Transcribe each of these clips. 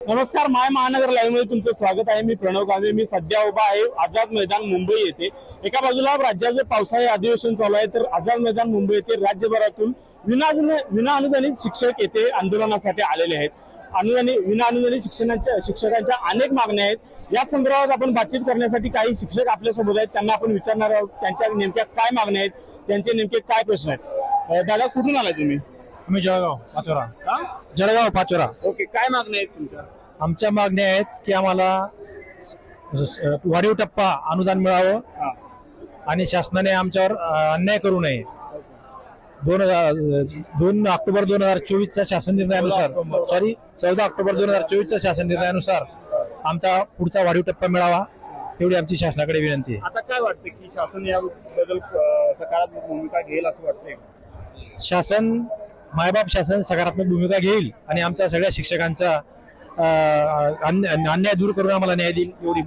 नमस्कार, माय महानगर लाईव्ह मध्ये तुमचं स्वागत आहे। मी प्रणव कांबळे। मी सध्या उभा आहे आझाद मैदान मुंबई येथे। एका बाजूला राज्याचे पावसाळी अधिवेशन चालू आहे, तर आझाद मैदान मुंबई येथे राज्यभरातून विनाअनुदानित शिक्षक येथे आंदोलनासाठी आलेले आहेत। विनाअनुदानित शिक्षकांच्या अनेक मागण्या आहेत। याच संदर्भात आपण बातचीत करण्यासाठी काही शिक्षक आपल्यासोबत आहेत, त्यांना आपण विचारणार आहोत त्यांच्या नेमक्या काय मागण्या आहेत, त्यांचे नेमके काय प्रश्न आहेत। दादा, कुठून आलाय तुम्ही? आम्ही जळगाव पाचोरा। ओके, काय मागण्या आहेत तुमच्या? आमच्या मागण्या आहेत की आम्हाला वाढीव टप्पा अनुदान मिळावं आणि शासनाने आमच्यावर अन्याय करू नये। 2 ऑक्टोबर 2024च्या शासन निर्णयानुसार 14 ऑक्टोबर 2024च्या शासन निर्णयानुसार आमचा पुढचा वाढीव टप्पा मिळावा, एवढी आमची शासनाकडे विनंती आहे। आता काय वाटतं की शासन याबद्दल सकारात्मक भूमिका घेईल असं वाटतंय? मायबाप शासन सकारात्मक भूमिका घेईल आणि आमच्या सगळ्या शिक्षकांचा अन्याय दूर करून आम्हाला न्याय देईल, एवढी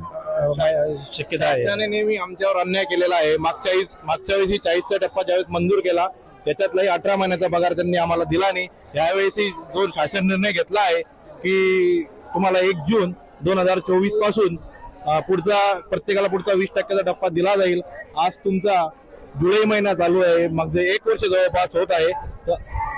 शक्यता आहे। शासनाने नेहमी आमच्यावर अन्याय केलेला आहे। मागच्या वेळी 40चा टप्पा ज्यावेळेस मंजूर केला, त्याच्यातलाही 18 महिन्याचा पगार त्यांनी आम्हाला दिला नाही। यावेळेस जो शासन निर्णय घेतला आहे की तुम्हाला 1 जून 2024 पासून प्रत्येकाला पुढचा 20% टप्पा दिला जाईल। आज तुमचा जुलै महिना चालू आहे, मग 1 वर्ष जवळपास होत आहे।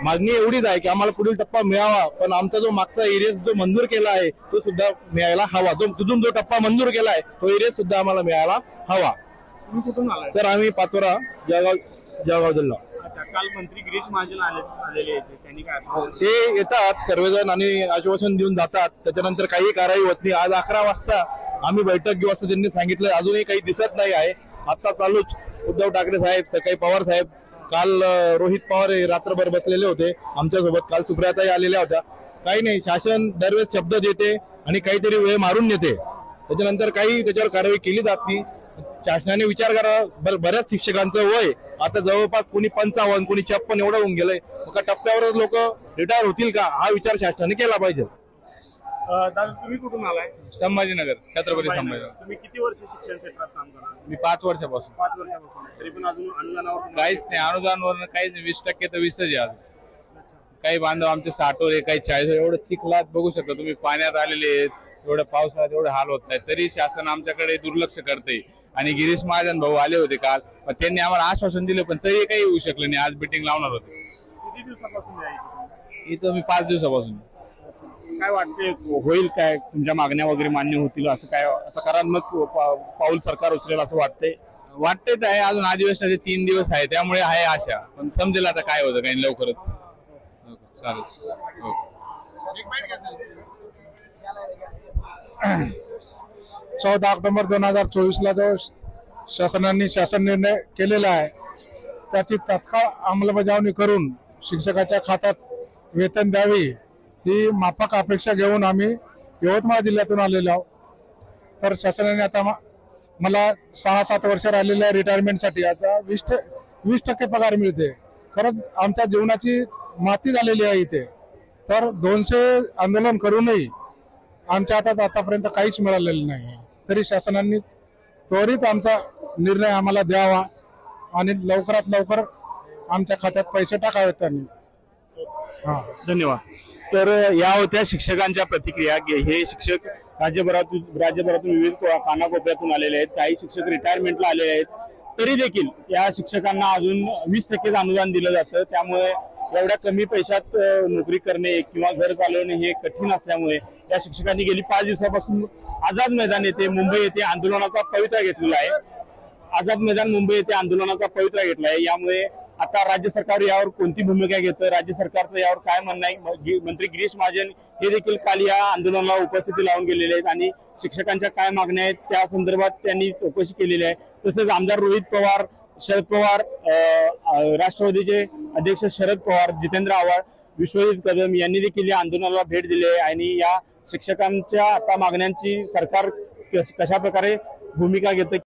मागणी एवढीच आहे की आम्हाला पुढील टप्पा मिळावा, पण आमचा जो मागचा एरियस जो मंजूर केला आहे तो सुद्धा मिळायला हवा। तिथून जो टप्पा मंजूर केला आहे तो एरियस सुद्धा आम्हाला मिळायला हवा। तुम्ही कुठून आलाय? सर, आम्ही पाचोरा, जळगाव जिल्हा। अच्छा, काल मंत्री गिरीश महाजन आलेले होते, त्यांनी काय ते येतात सर्वजण आणि आश्वासन देऊन जातात, त्याच्यानंतर काही कारवाई होत नाही। आज 11 वाजता आम्ही बैठक घेऊ असं त्यांनी सांगितलं, अजूनही काही दिसत नाही आहे। आता चालूच उद्धव ठाकरे साहेब, सकाळी पवार साहेब, काल रोहित पवार रात्रभर बसलेले होते आमच्यासोबत, काल सुप्रियाताई आलेल्या होत्या। काही नाही, शासन दरवेळेस शब्द देते आणि काहीतरी वेळ मारून नेते, त्याच्यानंतर काही त्याच्यावर कारवाई केली जात नाही। शासनाने विचार करा, बऱ्याच शिक्षकांचं वय आता जवळपास कोणी 55, कोणी 56 एवढं होऊन गेलंय। मग टप्प्यावर लोक रिटायर होतील का, हा विचार शासनाने केला पाहिजे। दादा, तुम्ही कुठून आलाय? संभाजीनगर, छत्रपती संभाजीनगर। तुम्ही किती वर्ष शिक्षण क्षेत्रात काम करता? मी 5 वर्षापासून। 5 वर्षापासून। तरी पण अजून अनुदानावर काहीच नाही, अनुदानवर काहीच नाही। 20% तर 20च आहे। काही बांधव आमचे 60 वर, काही 40 एवढं चिखलात बघू शकता तुम्ही, पाण्यात आलेले आहेत, एवढं पावसाळ्यात एवढे हाल होत नाही, तरी शासन आमच्याकडे दुर्लक्ष करते। आणि गिरीश महाजन भाऊ आले होते काल, त्यांनी आम्हाला आश्वासन दिले, पण तरी काही होऊ शकलं नाही। आज मीटिंग लावणार होते। किती दिवसापासून? इथं मी 5 दिवसापासून। काय वाटते, होईल काय? तुमच्या मागण्या वगैरे मान्य होतील असं काय सकारात्मक पाऊल सरकार उचलेल असं वाटतंय? वाटतेच आहे, अजून अधिवेशनाचे 3 दिवस आहे, त्यामुळे आहे आशा, पण समजेल आता काय होतं काही लवकरच। चालेल। 14 ऑक्टोबर 2024ला जो शासनाने शासन निर्णय केलेला आहे त्याची तत्काळ अंमलबजावणी करून शिक्षकाच्या खात्यात वेतन द्यावी, ही माफक अपेक्षा घेऊन आम्ही यवतमाळ जिल्ह्यातून आलेलो आहोत। तर शासनाने आता मला 6-7 वर्ष राहिलेल्या रिटायरमेंटसाठी आता 20% पगार मिळते। खरंच आमच्या जीवनाची माती झालेली आहे इथे। तर 200 आंदोलन करूनही आमच्या हातात आतापर्यंत काहीच मिळालेलं नाही। तरी शासनाने त्वरित आमचा निर्णय आम्हाला द्यावा आणि लवकरात लवकर आमच्या खात्यात पैसे टाकावेत त्यांनी। धन्यवाद। तर या होत्या शिक्षकांच्या प्रतिक्रिया। हे शिक्षक राज्यभरातून विविध कानाकोपऱ्यातून आलेले आहेत। काही शिक्षक रिटायरमेंटला आलेले आहेत, तरी देखील या शिक्षकांना अजून 20% अनुदान दिलं जातं। त्यामुळे एवढ्या कमी पैशात नोकरी करणे किंवा घर चालवणे हे कठीण असल्यामुळे या शिक्षकांनी गेली 5 दिवसापासून आझाद मैदान येथे मुंबई येथे आंदोलनाचा पवित्रा घेतलेला आहे। आझाद मैदान मुंबई येथे आंदोलनाचा पवित्रा घेतला आहे। यामुळे आता राज्य सरकार यावर कोणती भूमिका घेतं, राज्य सरकारचं यावर काय म्हणणं आहे? मंत्री गिरीश महाजन हे देखील काल या आंदोलनाला उपस्थिती लावून गेलेले आहेत आणि शिक्षकांच्या काय मागण्या आहेत त्या संदर्भात त्यांनी चौकशी केलेली आहे। तसेच आमदार रोहित पवार, शरद पवार, राष्ट्रवादीचे अध्यक्ष शरद पवार, जितेंद्र आव्हाड, विश्वजित कदम यांनी देखील या आंदोलनाला भेट दिली आहे आणि या शिक्षकांच्या आता मागण्यांची सरकार कशा प्रकारे भूमिका घेतं